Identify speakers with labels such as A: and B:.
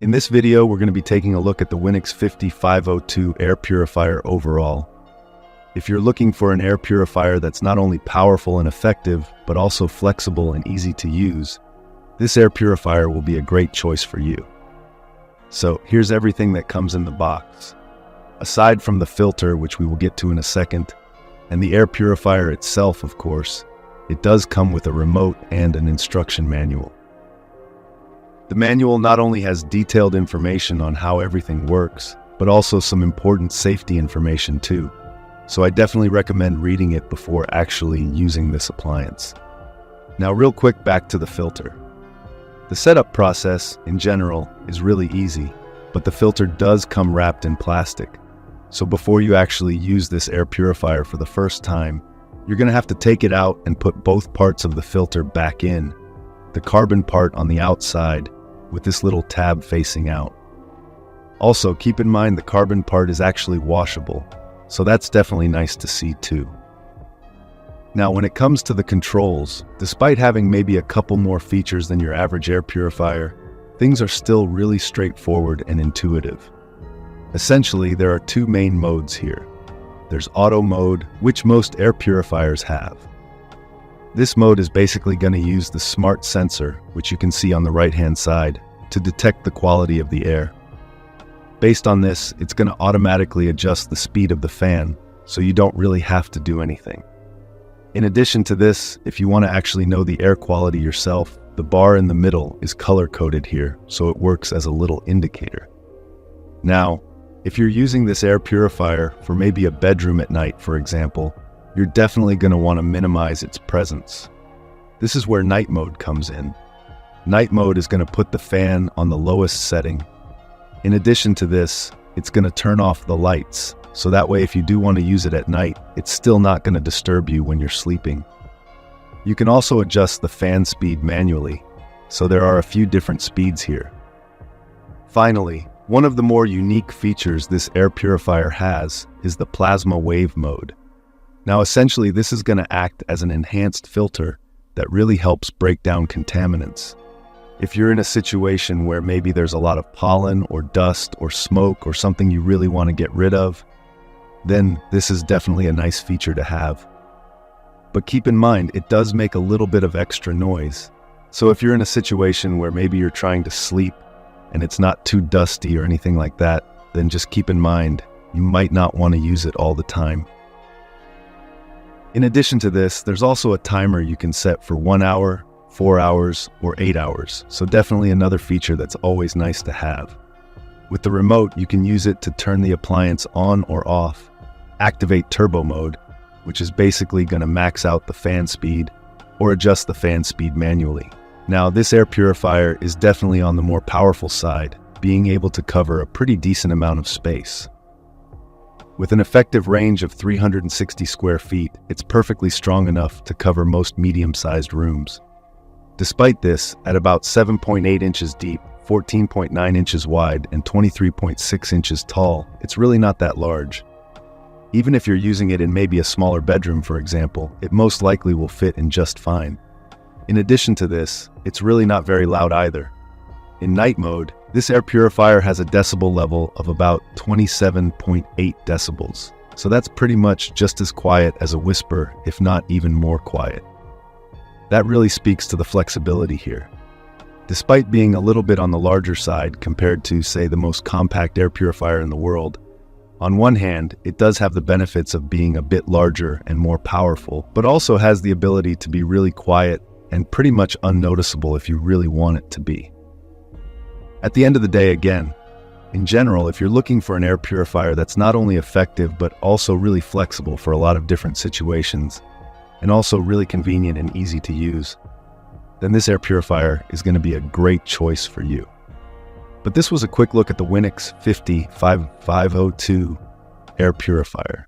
A: In this video, we're going to be taking a look at the Winix 50502 Air Purifier overall. If you're looking for an air purifier that's not only powerful and effective, but also flexible and easy to use, this air purifier will be a great choice for you. So here's everything that comes in the box. Aside from the filter, which we will get to in a second, and the air purifier itself, of course, it does come with a remote and an instruction manual. The manual not only has detailed information on how everything works, but also some important safety information too. So I definitely recommend reading it before actually using this appliance. Now real quick, back to the filter. The setup process, in general, is really easy, but the filter does come wrapped in plastic. So before you actually use this air purifier for the first time, you're going to have to take it out and put both parts of the filter back in. The carbon part on the outside, with this little tab facing out. Also, keep in mind the carbon part is actually washable, so that's definitely nice to see too. Now, when it comes to the controls, despite having maybe a couple more features than your average air purifier, things are still really straightforward and intuitive. Essentially, there are two main modes here. There's auto mode, which most air purifiers have. This mode is basically going to use the smart sensor, which you can see on the right-hand side, to detect the quality of the air. Based on this, it's going to automatically adjust the speed of the fan, so you don't really have to do anything. In addition to this, if you want to actually know the air quality yourself, the bar in the middle is color-coded here, so it works as a little indicator. Now, if you're using this air purifier for maybe a bedroom at night, for example, you're definitely going to want to minimize its presence. This is where night mode comes in. Night mode is going to put the fan on the lowest setting. In addition to this, it's going to turn off the lights, so that way if you do want to use it at night, it's still not going to disturb you when you're sleeping. You can also adjust the fan speed manually, so there are a few different speeds here. Finally, one of the more unique features this air purifier has is the PlasmaWave mode. Now, essentially, this is going to act as an enhanced filter that really helps break down contaminants. If you're in a situation where maybe there's a lot of pollen or dust or smoke or something you really want to get rid of, then this is definitely a nice feature to have. But keep in mind, it does make a little bit of extra noise. So if you're in a situation where maybe you're trying to sleep and it's not too dusty or anything like that, then just keep in mind, you might not want to use it all the time. In addition to this, there's also a timer you can set for 1 hour, 4 hours, or 8 hours, so definitely another feature that's always nice to have. With the remote, you can use it to turn the appliance on or off, activate turbo mode, which is basically going to max out the fan speed, or adjust the fan speed manually. Now, this air purifier is definitely on the more powerful side, being able to cover a pretty decent amount of space. With an effective range of 360 square feet, it's perfectly strong enough to cover most medium-sized rooms. Despite this, at about 7.8 inches deep, 14.9 inches wide, and 23.6 inches tall, it's really not that large. Even if you're using it in maybe a smaller bedroom, for example, it most likely will fit in just fine. In addition to this, it's really not very loud either. In night mode, this air purifier has a decibel level of about 27.8 decibels, so that's pretty much just as quiet as a whisper, if not even more quiet. That really speaks to the flexibility here. Despite being a little bit on the larger side compared to, say, the most compact air purifier in the world, on one hand, it does have the benefits of being a bit larger and more powerful, but also has the ability to be really quiet and pretty much unnoticeable if you really want it to be. At the end of the day, again, in general, if you're looking for an air purifier that's not only effective, but also really flexible for a lot of different situations, and also really convenient and easy to use, then this air purifier is going to be a great choice for you. But this was a quick look at the Winix 50502 air purifier.